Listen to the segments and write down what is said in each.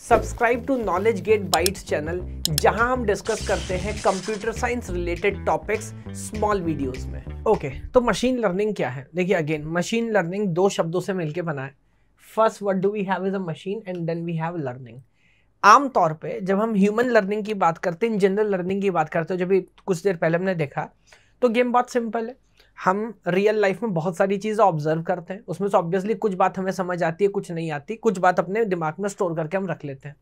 Subscribe to knowledge gate bytes channel, जहां हम discuss करते हैं computer science related topics small videos में। ओके, तो मशीन लर्निंग क्या है? देखिए, अगेन मशीन लर्निंग दो शब्दों से मिलकर बना है। First, what do we have is a machine and then we have learning. आमतौर पे जब हम ह्यूमन लर्निंग की बात करते हैं, जनरल लर्निंग की बात करते हैं, जब भी कुछ देर पहले हमने देखा, तो गेम बहुत सिंपल है। हम रियल लाइफ में बहुत सारी चीज़ें ऑब्जर्व करते हैं, उसमें से ऑब्वियसली कुछ बात हमें समझ आती है, कुछ नहीं आती, कुछ बात अपने दिमाग में स्टोर करके हम रख लेते हैं।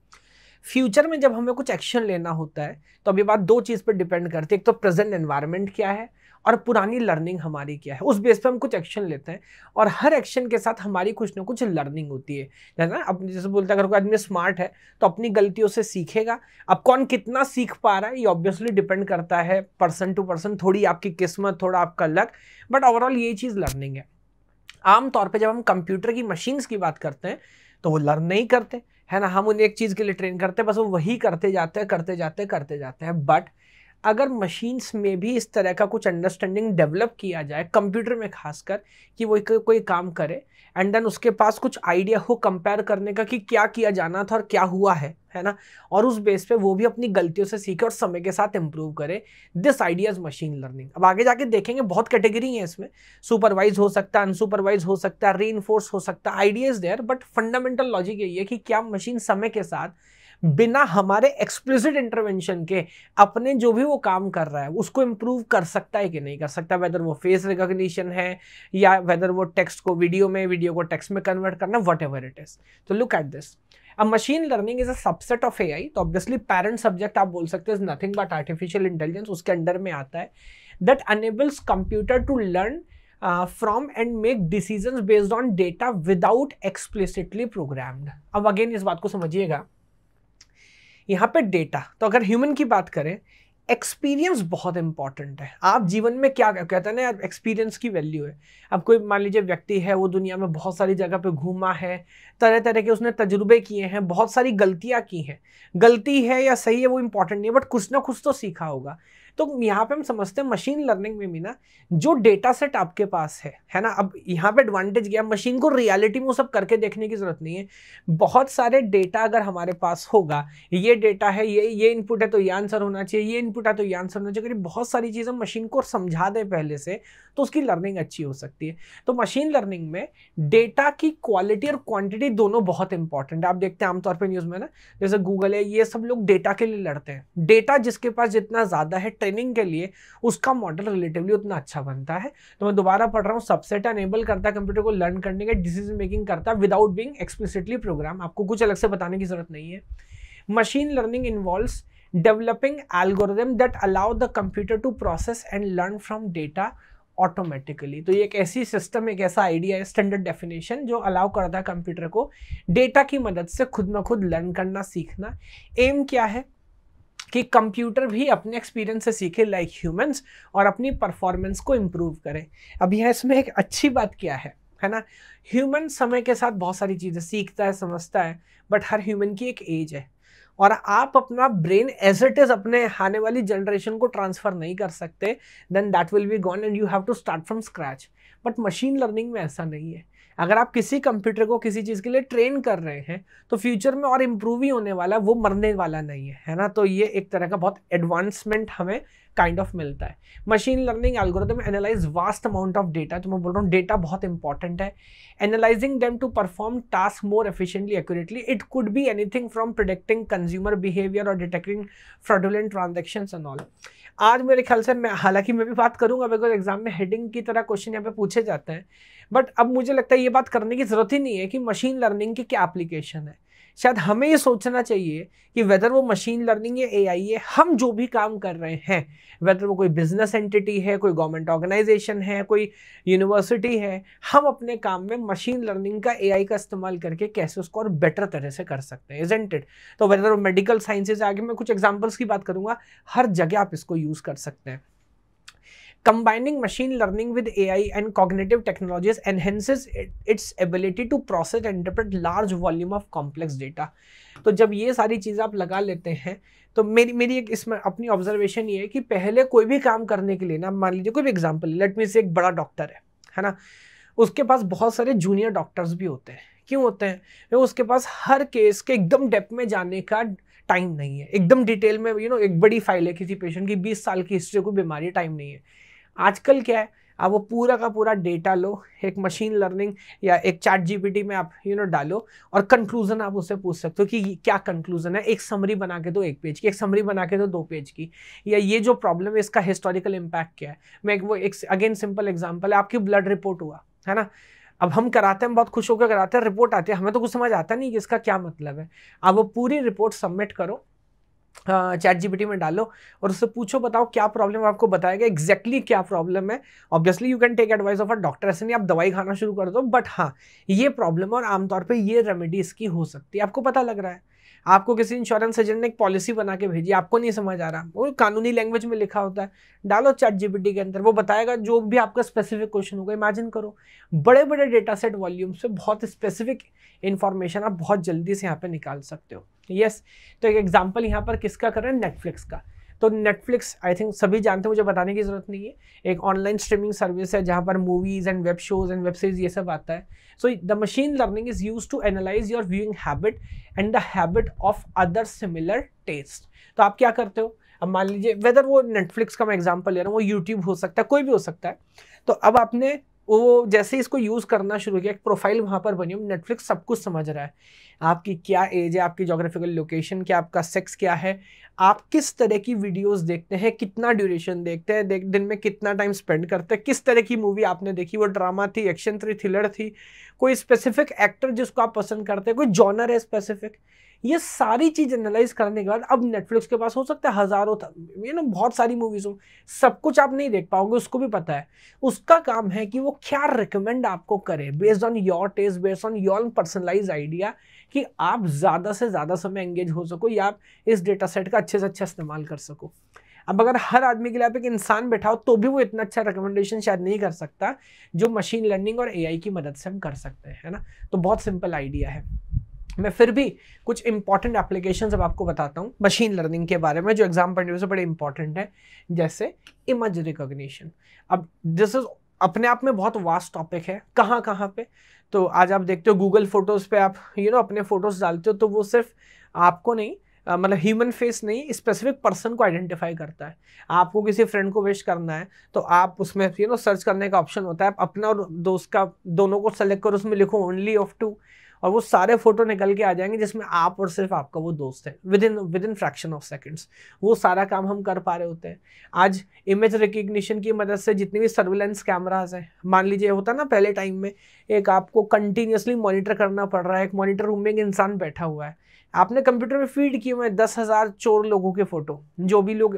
फ्यूचर में जब हमें कुछ एक्शन लेना होता है तो अब ये बात दो चीज़ पर डिपेंड करती है। एक तो प्रेजेंट एनवायरनमेंट क्या है और पुरानी लर्निंग हमारी क्या है, उस बेस पे हम कुछ एक्शन लेते हैं और हर एक्शन के साथ हमारी कुछ ना कुछ लर्निंग होती है ना। अब जैसे बोलते हैं, अगर कोई आदमी स्मार्ट है तो अपनी गलतियों से सीखेगा। अब कौन कितना सीख पा रहा है ये ऑब्वियसली डिपेंड करता है पर्सन टू पर्सन, थोड़ी आपकी किस्मत, थोड़ा आपका लक, बट ओवरऑल ये चीज़ लर्निंग है। आमतौर पर जब हम कंप्यूटर की मशीन्स की बात करते हैं तो वो लर्न नहीं करते, है ना। हम उन्हें एक चीज़ के लिए ट्रेन करते हैं, बस वो वही करते जाते हैं, करते जाते हैं, करते जाते हैं। बट अगर मशीन्स में भी इस तरह का कुछ अंडरस्टैंडिंग डेवलप किया जाए, कंप्यूटर में खासकर, कि वो कोई काम करे एंड देन उसके पास कुछ आइडिया हो कंपेयर करने का कि क्या किया जाना था और क्या हुआ है ना, और उस बेस पे वो भी अपनी गलतियों से सीखे और समय के साथ इंप्रूव करे, this idea is machine learning. अब आगे जाके देखेंगे, बहुत कैटेगरी है इसमें। सुपरवाइज हो सकता है, अनसुपरवाइज हो सकता है, रीइंफोर्स हो सकता है, idea is there, but fundamental logic यही है कि क्या मशीन समय के साथ बिना हमारे एक्सप्लिसिट इंटरवेंशन के अपने जो भी वो काम कर रहा है उसको इंप्रूव कर सकता है कि नहीं कर सकता, वेदर वो फेस रिकॉग्निशन है या वेदर वो टेक्स्ट को वीडियो में, वीडियो को टेक्स्ट में कन्वर्ट करना, वट एवर इट इज। तो लुक एट दिस, अब machine learning is a subset of AI. तो ऑब्वियसली पेरेंट सब्जेक्ट आप बोल सकते हैं नथिंग बट आर्टिफिशियल इंटेलिजेंस, उसके अंडर में आता है। That enables computer to learn from and make decisions based on data without explicitly programmed. अब अगेन इस बात को समझिएगा, यहाँ पे डेटा, तो अगर ह्यूमन की बात करें, एक्सपीरियंस बहुत इंपॉर्टेंट है। आप जीवन में क्या कहते हैं ना यार, एक्सपीरियंस की वैल्यू है। अब कोई मान लीजिए व्यक्ति है, वो दुनिया में बहुत सारी जगह पे घूमा है, तरह तरह के उसने तजुर्बे किए हैं, बहुत सारी गलतियां की हैं। गलती है या सही है वो इंपॉर्टेंट नहीं है, बट कुछ ना कुछ तो सीखा होगा। तो यहाँ पे हम समझते हैं मशीन लर्निंग में भी ना, जो डेटा सेट आपके पास है ना, अब यहाँ पे एडवांटेज गया, मशीन को रियलिटी में वो सब करके देखने की जरूरत नहीं है। बहुत सारे डेटा अगर हमारे पास होगा, ये डेटा है, ये इनपुट है तो ये आंसर होना चाहिए, ये इनपुट है तो ये आंसर होना चाहिए, अगर बहुत सारी चीज़ें मशीन को समझा दे पहले से तो उसकी लर्निंग अच्छी हो सकती है। तो मशीन लर्निंग में डेटा की क्वालिटी और क्वांटिटी दोनों बहुत इंपॉर्टेंट है। आप देखते हैं आमतौर पर न्यूज़ में ना, जैसे गूगल है, ये सब लोग डेटा के लिए लड़ते हैं। डेटा जिसके पास जितना ज़्यादा है ट्रेनिंग के लिए, उसका मॉडल रिलेटिवली उतना अच्छा बनता है। तो मैं दोबारा पढ़ रहा हूँ, सबसेट एनेबल करता है कंप्यूटर को लर्न करने का, डिसीजन मेकिंग करता है विदाउट बीइंग एक्सप्लिसिटली प्रोग्राम। आपको कुछ अलग से बताने की जरूरत नहीं है। Machine learning involves developing algorithm that allow the computer to process and learn from data automatically. तो ये एक ऐसी सिस्टम, एक ऐसा आइडिया है, स्टैंडर्ड डेफिनेशन, जो अलाउ करता है कंप्यूटर को डेटा की मदद से खुद ब खुद लर्न करना, सीखना। एम क्या है कि कंप्यूटर भी अपने एक्सपीरियंस से सीखे लाइक ह्यूमंस और अपनी परफॉर्मेंस को इंप्रूव करे। अब यह इसमें एक अच्छी बात क्या है ना, ह्यूमन समय के साथ बहुत सारी चीज़ें सीखता है, समझता है, बट हर ह्यूमन की एक एज है और आप अपना ब्रेन एज इट इज अपने आने वाली जनरेशन को ट्रांसफर नहीं कर सकते, then that will be gone and you have to start from scratch. But machine learning में ऐसा नहीं है। अगर आप किसी कंप्यूटर को किसी चीज़ के लिए ट्रेन कर रहे हैं तो फ्यूचर में और इम्प्रूव ही होने वाला है, वो मरने वाला नहीं है ना। तो ये एक तरह का बहुत एडवांसमेंट हमें काइंड ऑफ मिलता है। Machine learning algorithm analyse vast amount of data. तो मैं बोल रहा हूँ डेटा बहुत इंपॉर्टेंट है। Analysing them to perform task more efficiently, accurately. It could be anything from predicting consumer behaviour और detecting fraudulent transactions and all. आज मेरे ख्याल से हालांकि मैं भी बात करूंगा, बिकॉज एग्जाम में हेडिंग की तरह क्वेश्चन यहाँ पे पूछे जाते हैं, बट अब मुझे लगता है ये बात करने की जरूरत ही नहीं है कि मशीन लर्निंग की क्या एप्लीकेशन है। शायद हमें ये सोचना चाहिए कि वेदर वो मशीन लर्निंग या एआई है, हम जो भी काम कर रहे हैं, वेदर वो कोई बिजनेस एंटिटी है, कोई गवर्नमेंट ऑर्गेनाइजेशन है, कोई यूनिवर्सिटी है, हम अपने काम में मशीन लर्निंग का, एआई का इस्तेमाल करके कैसे उसको और बेटर तरह से कर सकते हैं, इजंट इट। तो वेदर वो मेडिकल साइंसेज, आगे मैं कुछ एग्जाम्पल्स की बात करूंगा, हर जगह आप इसको यूज कर सकते हैं। Combining machine learning with AI and cognitive technologies enhances its ability to process and interpret large volume of complex data। तो जब ये सारी चीज़ आप लगा लेते हैं तो मेरी एक इसमें अपनी ऑब्जर्वेशन ये है कि पहले कोई भी काम करने के लिए ना, मान लीजिए कोई भी एग्जांपल, लेट मी से एक बड़ा डॉक्टर है ना, उसके पास बहुत सारे जूनियर डॉक्टर्स भी होते हैं। क्यों होते हैं? वो उसके पास हर केस के एकदम डेप्थ में जाने का टाइम नहीं है, एकदम डिटेल में एक बड़ी फाइल है किसी पेशेंट की 20 साल की हिस्ट्री, कोई बीमारी, टाइम नहीं है। आजकल क्या है, आप वो पूरा का पूरा डेटा लो, एक मशीन लर्निंग या एक चैट जीपीटी में आप डालो और कंक्लूजन आप उससे पूछ सकते हो कि क्या कंक्लूजन है। एक समरी बना के दो 1 पेज की, एक समरी बना के दो 2 पेज की, या ये जो प्रॉब्लम है इसका हिस्टोरिकल इम्पैक्ट क्या है। मैं वो एक अगेन सिंपल एग्जांपल है, आपकी ब्लड रिपोर्ट हुआ है ना, अब हम कराते हैं, बहुत खुश होकर कराते हैं, रिपोर्ट आती है, हमें तो कुछ समझ आता नहीं कि इसका क्या मतलब है। अब वो पूरी रिपोर्ट सबमिट करो, चैट जीपीटी में डालो और उससे पूछो बताओ क्या प्रॉब्लम है, आपको बताएगा एग्जैक्टली क्या प्रॉब्लम है। Obviously you can take advice of a doctor, ऐसे नहीं आप दवाई खाना शुरू कर दो, बट हाँ ये प्रॉब्लम है और आमतौर पे ये रेमेडी इसकी हो सकती है, आपको पता लग रहा है। आपको किसी इंश्योरेंस एजेंट ने एक पॉलिसी बना के भेजी, आपको नहीं समझ आ रहा, वो कानूनी लैंग्वेज में लिखा होता है, डालो चैट जीपीटी के अंदर, वो बताएगा जो भी आपका स्पेसिफिक क्वेश्चन होगा। इमेजिन करो बड़े बड़े डेटा सेट वॉल्यूम से बहुत स्पेसिफिक इंफॉर्मेशन आप बहुत जल्दी से यहाँ पे निकाल सकते हो। यस, तो एक एग्जांपल यहाँ पर किसका कर रहे हैं, नेटफ्लिक्स का। तो नेटफ्लिक्स आई थिंक सभी जानते हैं, मुझे बताने की जरूरत नहीं है, एक ऑनलाइन स्ट्रीमिंग सर्विस है जहाँ पर movies and web shows and web series ये सब आता है। So the machine learning is used to analyse your viewing habit and the habit of other similar taste. तो आप क्या करते हो, अब मान लीजिए वेदर वो नेटफ्लिक्स का मैं एग्जांपल ले रहा हूँ, वो यूट्यूब हो सकता है, कोई भी हो सकता है। तो अब आपने वो जैसे इसको यूज़ करना शुरू किया, एक प्रोफाइल वहाँ पर बनी, नेटफ्लिक्स सब कुछ समझ रहा है, आपकी क्या एज है, आपकी जोग्राफिकल लोकेशन क्या, आपका सेक्स क्या है, आप किस तरह की वीडियोस देखते हैं, कितना ड्यूरेशन देखते हैं, दिन में कितना टाइम स्पेंड करते हैं, किस तरह की मूवी आपने देखी, वो ड्रामा थी, एक्शन थी, थ्रिलर थी, कोई स्पेसिफिक एक्टर जिसको आप पसंद करते हैं, कोई जॉनर है स्पेसिफिक। ये सारी चीज एनालाइज करने के बाद अब नेटफ्लिक्स के पास हो सकता है हजारों बहुत सारी मूवीज हो, सब कुछ आप नहीं देख पाओगे, उसको भी पता है। उसका काम है कि वो क्या रिकमेंड आपको करे based on your taste, based on your personalise idea, कि आप ज्यादा से ज्यादा समय एंगेज हो सको या आप इस डेटा सेट का अच्छे से अच्छा इस्तेमाल कर सको। अब अगर हर आदमी के लिए आप एक इंसान बैठाओ तो भी वो इतना अच्छा रिकमेंडेशन शायद नहीं कर सकता जो मशीन लर्निंग और एआई की मदद से हम कर सकते हैं, है ना। तो बहुत सिंपल आइडिया है। मैं फिर भी कुछ इंपॉर्टेंट एप्लीकेशंस अब आपको बताता हूँ मशीन लर्निंग के बारे में, जो एग्जाम पॉइंट ऑफ व्यू से बड़े इंपॉर्टेंट है, जैसे इमेज रिकॉग्निशन। अब दिस इज अपने आप में बहुत वास्ट टॉपिक है, कहाँ कहाँ पे। तो आज आप देखते हो गूगल फोटोज पे आप अपने फोटोज डालते हो, तो वो सिर्फ आपको नहीं, मतलब ह्यूमन फेस नहीं, स्पेसिफिक पर्सन को आइडेंटिफाई करता है। आपको किसी फ्रेंड को विश करना है तो आप उसमें सर्च करने का ऑप्शन होता है, आप अपना और दोस्त का दोनों को सेलेक्ट करो, उसमें लिखो ओनली ऑफ 2 और वो सारे फोटो निकल के आ जाएंगे जिसमें आप और सिर्फ आपका वो दोस्त है, with in fraction of seconds. वो सारा काम हम कर पा रहे होते हैं। आज इमेज रिकग्निशन की मदद से जितनी भी सर्विलेंस कैमराज हैं, मान लीजिए होता ना पहले टाइम में एक आपको कंटिन्यूसली मॉनिटर करना पड़ रहा है, एक मॉनिटर रूम में एक इंसान बैठा हुआ है, आपने कंप्यूटर में फीड किए हुए 10,000 चोर लोगों के फोटो, जो भी लोग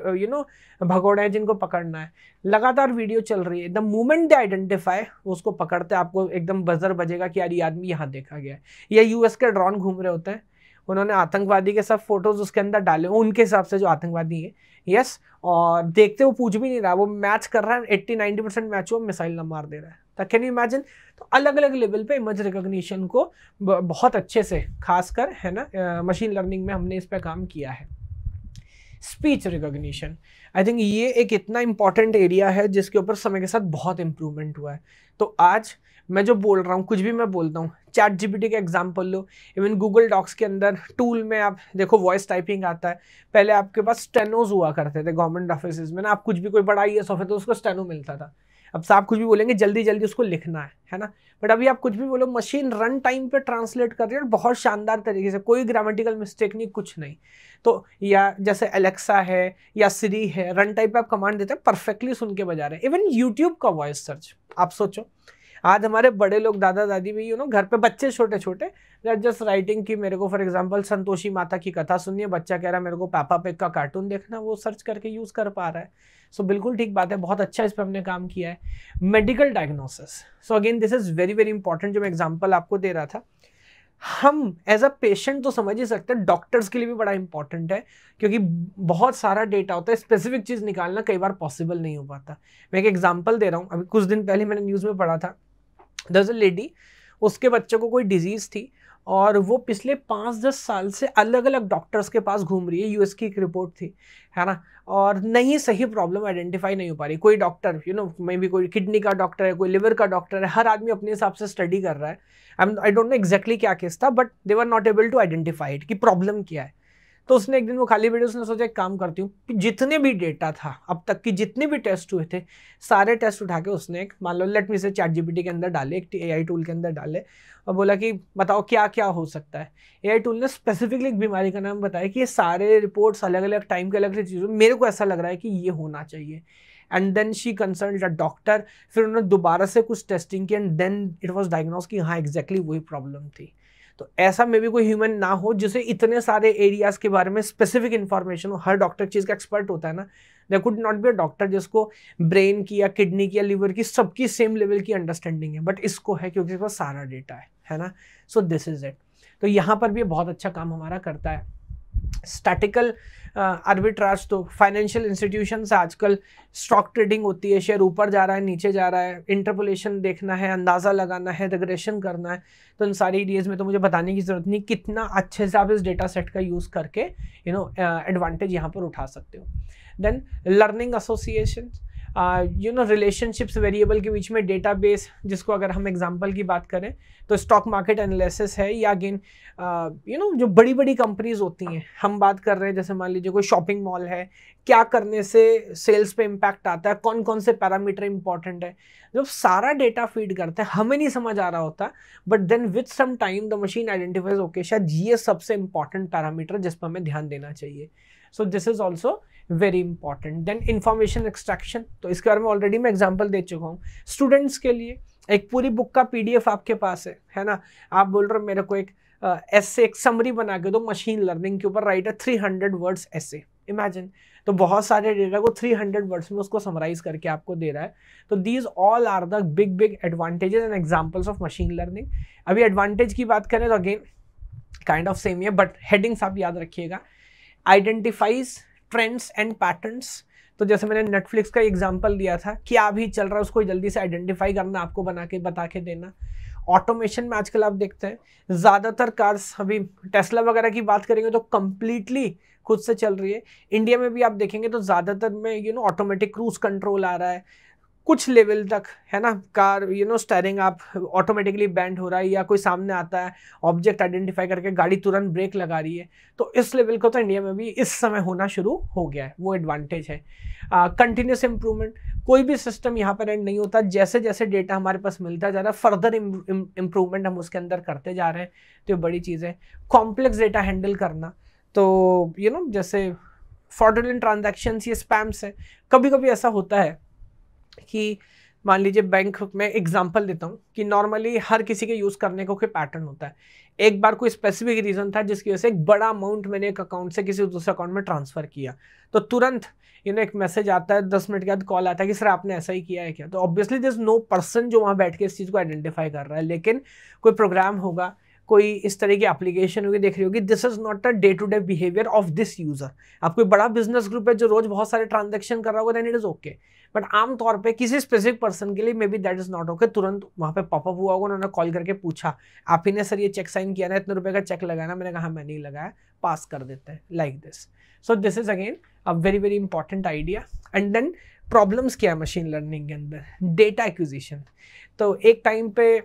भगोड़े हैं जिनको पकड़ना है, लगातार वीडियो चल रही है। द मोमेंट दे आइडेंटिफाई उसको पकड़ते, आपको एकदम बजर बजेगा कि यार ये आदमी यहाँ देखा गया है। या यूएस के ड्रोन घूम रहे होते हैं, उन्होंने आतंकवादी के सब फोटोज उसके अंदर डाले उनके हिसाब से जो आतंकवादी है, यस, और देखते वो पूछ भी नहीं रहा, वो मैच कर रहा है, 80-90% मैच हुआ, मिसाइल ना मार दे रहा है। तो कैन यू इमेजिन। तो अलग अलग लेवल पे इमेज रिकॉग्निशन को बहुत अच्छे से, खासकर है ना मशीन लर्निंग में हमने इस पे काम किया है। स्पीच रिकॉग्निशन, आई थिंक ये एक इतना इंपॉर्टेंट एरिया है जिसके ऊपर समय के साथ बहुत इंप्रूवमेंट हुआ है। तो आज मैं जो बोल रहा हूँ, कुछ भी मैं बोलता हूँ, चैट जीपीटी का एग्जांपल लो, इवन गूगल डॉक्स के अंदर टूल में आप देखो वॉइस टाइपिंग आता है। पहले आपके पास स्टेनोज हुआ करते थे गवर्नमेंट ऑफिस में ना, आप कुछ भी, कोई बड़ा IAS ऑफिसर तो उसको स्टेनो मिलता था। अब साहब कुछ भी बोलेंगे जल्दी जल्दी उसको लिखना है ना। बट अभी आप कुछ भी बोलो, मशीन रन टाइम पे ट्रांसलेट कर रही है बहुत शानदार तरीके से, कोई ग्रामेटिकल मिस्टेक नहीं, कुछ नहीं। तो या जैसे एलेक्सा है या सिरी है, रन टाइम पे आप कमांड देते हैं, परफेक्टली सुन के बजा रहे हैं। इवन यूट्यूब का वॉइस सर्च, आप सोचो आज हमारे बड़े लोग, दादा दादी भी घर पे बच्चे छोटे छोटे जस्ट राइटिंग की, मेरे को फॉर एग्जांपल संतोषी माता की कथा सुनिए, बच्चा कह रहा है मेरे को पापा पिग का कार्टून देखना, वो सर्च करके यूज कर पा रहा है। सो बिल्कुल ठीक बात है, बहुत अच्छा इस पर हमने काम किया है। Medical diagnosis, so again this is very very important, जो मैं एग्जाम्पल आपको दे रहा था। हम एज अ पेशेंट तो समझ ही सकते हैं, डॉक्टर्स के लिए भी बड़ा इंपॉर्टेंट है, क्योंकि बहुत सारा डेटा होता है, स्पेसिफिक चीज निकालना कई बार पॉसिबल नहीं हो पाता। मैं एक एग्जांपल दे रहा हूँ, अभी कुछ दिन पहले मैंने न्यूज में पढ़ा था, देयर इज अ लेडी, उसके बच्चे को कोई डिजीज थी और वो पिछले 5-10 साल से अलग अलग डॉक्टर्स के पास घूम रही है। यूएस की एक रिपोर्ट थी, है ना, और नहीं सही प्रॉब्लम आइडेंटिफाई नहीं हो पा रही। कोई डॉक्टर मे बी कोई किडनी का डॉक्टर है, कोई लिवर का डॉक्टर है, हर आदमी अपने हिसाब से स्टडी कर रहा है। आई डोंट नो एग्जैक्टली क्या केस था, but they were not able to identify it कि प्रॉब्लम क्या है। तो उसने एक दिन वो खाली बैठे, उसने सोचा एक काम करती हूँ, जितने भी डेटा था अब तक की, जितने भी टेस्ट हुए थे, सारे टेस्ट उठा के उसने एक, मान लो लेट मी से ChatGPT के अंदर डाले, एक AI टूल के अंदर डाले, और बोला कि बताओ क्या क्या हो सकता है। AI टूल ने स्पेसिफिकली एक बीमारी का नाम बताया कि ये सारे रिपोर्ट्स अलग अलग टाइम के अलग अलग चीज़ों, मेरे को ऐसा लग रहा है कि ये होना चाहिए। And then she consult a doctor, फिर उन्होंने दोबारा से कुछ टेस्टिंग की, and then it was diagnose कि हाँ एग्जैक्टली वही प्रॉब्लम थी। तो ऐसा मे भी कोई ह्यूमन ना हो जिसे इतने सारे एरियाज के बारे में स्पेसिफिक इन्फॉर्मेशन हो। हर डॉक्टर चीज का एक्सपर्ट होता है ना, there could not be a doctor जिसको ब्रेन की या किडनी की या लिवर की सबकी सेम लेवल की अंडरस्टैंडिंग है, बट इसको है क्योंकि इसके पास सारा डेटा है ना। So this is it. तो यहाँ पर भी बहुत अच्छा काम हमारा करता है। स्टैटिकल आर्बिट्राज, तो फाइनेंशियल इंस्टीट्यूशन से आजकल स्टॉक ट्रेडिंग होती है, शेयर ऊपर जा रहा है नीचे जा रहा है, इंटरपोलेशन देखना है, अंदाज़ा लगाना है, रिग्रेशन करना है। तो इन सारी एरियाज में तो मुझे बताने की ज़रूरत नहीं कितना अच्छे से आप इस डेटा सेट का यूज़ करके एडवांटेज यहाँ पर उठा सकते हो। Then learning association, relationships variable के बीच में डेटाबेस, जिसको अगर हम एग्जांपल की बात करें तो स्टॉक मार्केट एनालिसिस है, या अगेन जो बड़ी बड़ी कंपनीज होती हैं, हम बात कर रहे हैं जैसे मान लीजिए कोई शॉपिंग मॉल है, क्या करने से सेल्स पे इम्पैक्ट आता है, कौन कौन से पैरामीटर इंपॉर्टेंट है, जब सारा डेटा फीड करते हैं हमें नहीं समझ आ रहा होता, but then with some time the machine identifies okay शायद ये सबसे इंपॉर्टेंट पैरामीटर जिस पर हमें ध्यान देना चाहिए। So this is also very important. Then information extraction, तो इसके बारे में ऑलरेडी मैं एग्जांपल दे चुका हूँ। स्टूडेंट्स के लिए एक पूरी बुक का PDF आपके पास है ना, आप बोल रहे हो मेरे को एक ऐसे एक समरी बना के दो मशीन लर्निंग के ऊपर, राइट 300 वर्ड्स ऐसे, इमेजिन। तो बहुत सारे डेटा को 300 वर्ड्स में उसको समराइज करके आपको दे रहा है। तो these all are the big big advantages and examples of machine learning. अभी एडवांटेज की बात करें तो अगेन काइंड ऑफ सेम है, बट हेडिंग्स आप याद रखिएगा। आइडेंटिफाइज ट्रेंड्स एंड पैटर्न्स, तो जैसे मैंने नेटफ्लिक्स का एग्जांपल दिया था, क्या अभी चल रहा है उसको जल्दी से आइडेंटिफाई करना, आपको बता के देना। ऑटोमेशन में आजकल आप देखते हैं ज़्यादातर कार्स, अभी टेस्ला वगैरह की बात करेंगे तो कंप्लीटली खुद से चल रही है। इंडिया में भी आप देखेंगे तो ज़्यादातर में ऑटोमेटिक क्रूज कंट्रोल आ रहा है कुछ लेवल तक, है ना। कार स्टीयरिंग आप ऑटोमेटिकली बैंड हो रहा है, या कोई सामने आता है ऑब्जेक्ट आइडेंटिफाई करके गाड़ी तुरंत ब्रेक लगा रही है। तो इस लेवल को तो इंडिया में भी इस समय होना शुरू हो गया है, वो एडवांटेज है। कंटिन्यूस इंप्रूवमेंट, कोई भी सिस्टम यहाँ पर एंड नहीं होता, जैसे जैसे डेटा हमारे पास मिलता जा रहा है फर्दर इम्प्रूवमेंट हम उसके अंदर करते जा रहे हैं, तो ये बड़ी चीज़ है। कॉम्प्लेक्स डेटा हैंडल करना, तो जैसे फ्रॉडुलेंट ट्रांजैक्शंस, ये स्पैम्स है। कभी कभी ऐसा होता है कि मान लीजिए बैंक में, एग्जांपल देता हूँ कि नॉर्मली हर किसी के यूज़ करने का कोई पैटर्न होता है। एक बार कोई स्पेसिफिक रीज़न था जिसकी वजह से एक बड़ा अमाउंट मैंने एक अकाउंट से किसी दूसरे अकाउंट में ट्रांसफ़र किया, तो तुरंत एक मैसेज आता है, 10 मिनट के बाद कॉल आता है कि सर आपने ऐसा ही किया है क्या। तो ऑब्वियसली दिस नो पर्सन जो वहाँ बैठ के इस चीज़ को आइडेंटिफाई कर रहा है, लेकिन कोई प्रोग्राम होगा, कोई इस तरह की एप्लीकेशन होगी, देख रही होगी this is not a day to day behaviour of this user. आप कोई बड़ा बिजनेस ग्रुप है जो रोज बहुत सारे ट्रांजैक्शन कर रहा होगा, then it is okay, but आमतौर पे किसी स्पेसिफिक पर्सन के लिए maybe that is not okay. तुरंत वहाँ पे पॉपअप हुआ होगा, उन्होंने कॉल करके पूछा आप ही ने सर ये चेक साइन किया ना, इतने रुपए का चेक लगाना, मैंने कहा मैं नहीं लगाया, पास कर देते हैं, like this. So this is again a very very important idea. And then problems क्या है मशीन लर्निंग के अंदर, डेटा एक्विजिशन। तो एक टाइम पे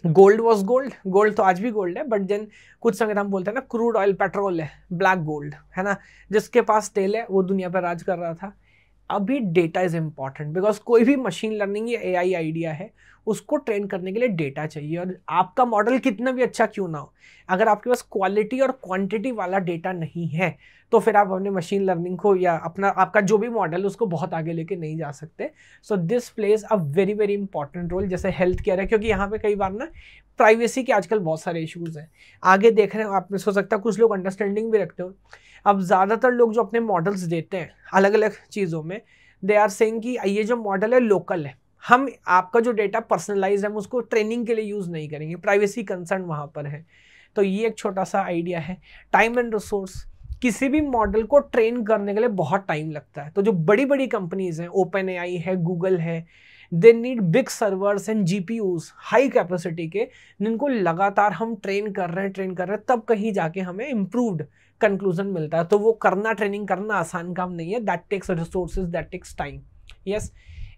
गोल्ड वॉज गोल्ड, गोल्ड तो आज भी गोल्ड है, बट देन कुछ समय हम बोलते हैं ना क्रूड ऑयल, पेट्रोल है, ब्लैक गोल्ड, है ना, जिसके पास तेल है वो दुनिया पर राज कर रहा था। अभी डेटा इज इंपॉर्टेंट, बिकॉज कोई भी मशीन लर्निंग या AI आइडिया है उसको ट्रेन करने के लिए डेटा चाहिए, और आपका मॉडल कितना भी अच्छा क्यों ना हो, अगर आपके पास क्वालिटी और क्वांटिटी वाला डेटा नहीं है तो फिर आप अपने मशीन लर्निंग को या आपका जो भी मॉडल उसको बहुत आगे लेके नहीं जा सकते। So this plays a very very important role. जैसे हेल्थ केयर है, क्योंकि यहाँ पे कई बार ना प्राइवेसी के आजकल बहुत सारे इश्यूज हैं, आगे देख रहे हो आप, हो सकता है कुछ लोग अंडरस्टैंडिंग भी रखते हो। अब ज़्यादातर लोग जो अपने मॉडल्स देते हैं अलग अलग चीज़ों में, दे आर सेइंग कि ये जो मॉडल है लोकल है, हम आपका जो डेटा पर्सनलाइज है हम उसको ट्रेनिंग के लिए यूज़ नहीं करेंगे, प्राइवेसी कंसर्न वहाँ पर है। तो ये एक छोटा सा आइडिया है। टाइम एंड रिसोर्स, किसी भी मॉडल को ट्रेन करने के लिए बहुत टाइम लगता है, तो जो बड़ी बड़ी कंपनीज हैं, ओपन AI है, गूगल है, they need big servers and GPUs, high capacity के, जिनको लगातार हम ट्रेन कर रहे हैं, तब कहीं जाके हमें इम्प्रूव्ड कंक्लूजन मिलता है। तो वो ट्रेनिंग करना आसान काम नहीं है, that takes resources, that takes time. Yes,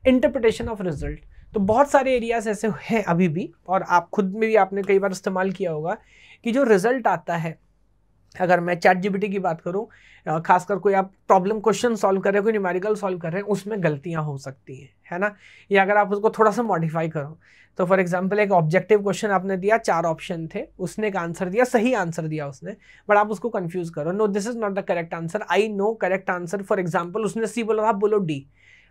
interpretation of result, तो बहुत सारे एरियाज ऐसे हैं अभी भी, और आप खुद में भी आपने कई बार इस्तेमाल किया होगा कि जो रिजल्ट आता है, अगर मैं चैट जीपीटी की बात करूं, खासकर कोई आप प्रॉब्लम क्वेश्चन सॉल्व कर रहे हैं, कोई न्यूमेरिकल सॉल्व कर रहे हैं, उसमें गलतियां हो सकती हैं, है ना। या अगर आप उसको थोड़ा सा मॉडिफाई करो, तो फॉर एग्जांपल एक ऑब्जेक्टिव क्वेश्चन आपने दिया, 4 ऑप्शन थे, उसने एक आंसर दिया, सही आंसर दिया उसने, बट आप उसको कंफ्यूज करो, no this is not the correct answer, I know correct answer. For example उसने सी बोला, आप बोलो डी,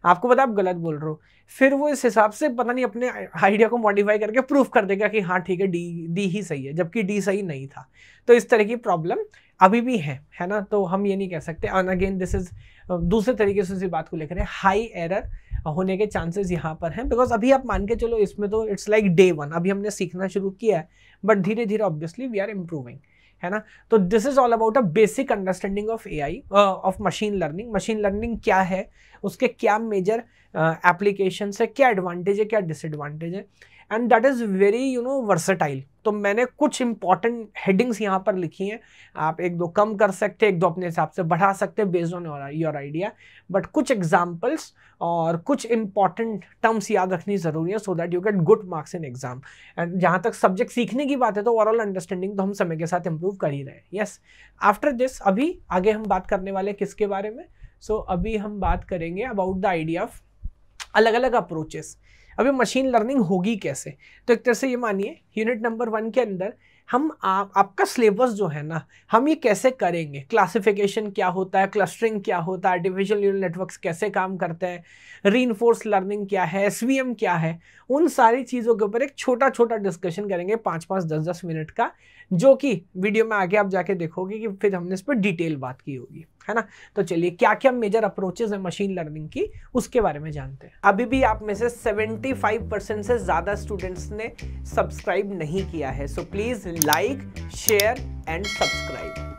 आपको पता आप गलत बोल रहे हो, फिर वो इस हिसाब से पता नहीं अपने आइडिया को मॉडिफाई करके प्रूफ कर देगा कि हाँ ठीक है, डी ही सही है, जबकि डी सही नहीं था। तो इस तरह की प्रॉब्लम अभी भी है ना। तो हम ये नहीं कह सकते, एंड अगेन दिस इज दूसरे तरीके से इसी बात को लेकर हाई एरर होने के चांसेस यहाँ पर हैं, बिकॉज अभी आप मान के चलो इसमें तो इट्स लाइक डे 1, अभी हमने सीखना शुरू किया है, बट धीरे धीरे ऑब्वियसली वी आर इम्प्रूविंग, है ना। तो this is all about a basic understanding of AI, of machine learning. Machine learning क्या है, उसके क्या मेजर एप्लीकेशन है, क्या एडवांटेज है, क्या डिसएडवांटेज है, and that is very versatile. तो मैंने कुछ इंपॉर्टेंट हेडिंग्स यहाँ पर लिखी हैं, आप 1-2 कम कर सकते हैं, 1-2 अपने हिसाब से बढ़ा सकते हैं based on your idea, but कुछ एग्जाम्पल्स और कुछ इंपॉर्टेंट टर्म्स याद रखनी जरूरी है, so that you get good marks in exam. And जहाँ तक सब्जेक्ट सीखने की बात है, तो ओवरऑल अंडरस्टैंडिंग तो हम समय के साथ इंप्रूव कर ही रहे हैं। यस, आफ्टर दिस अभी आगे हम बात करने वाले किसके बारे में, सो अभी हम बात करेंगे अबाउट द आइडिया ऑफ अलग अलग अप्रोचेस। अभी मशीन लर्निंग होगी कैसे, तो एक तरह से ये मानिए यूनिट नंबर 1 के अंदर हम आपका सिलेबस जो है ना, हम ये कैसे करेंगे, क्लासिफिकेशन क्या होता है, क्लस्टरिंग क्या होता है, आर्टिफिशियल न्यूरल नेटवर्क्स कैसे काम करते हैं, रीइंफोर्स लर्निंग क्या है, एसवीएम क्या है, उन सारी चीज़ों के ऊपर एक छोटा छोटा डिस्कशन करेंगे 5-5, 10-10 मिनट का, जो कि वीडियो में आगे आप जाके देखोगे कि फिर हमने इस पर डिटेल बात की होगी, है ना। तो चलिए क्या क्या मेजर अप्रोचेस है मशीन लर्निंग की, उसके बारे में जानते हैं। अभी भी आप में से 75% से ज़्यादा स्टूडेंट्स ने सब्सक्राइब नहीं किया है, so please like, share and subscribe.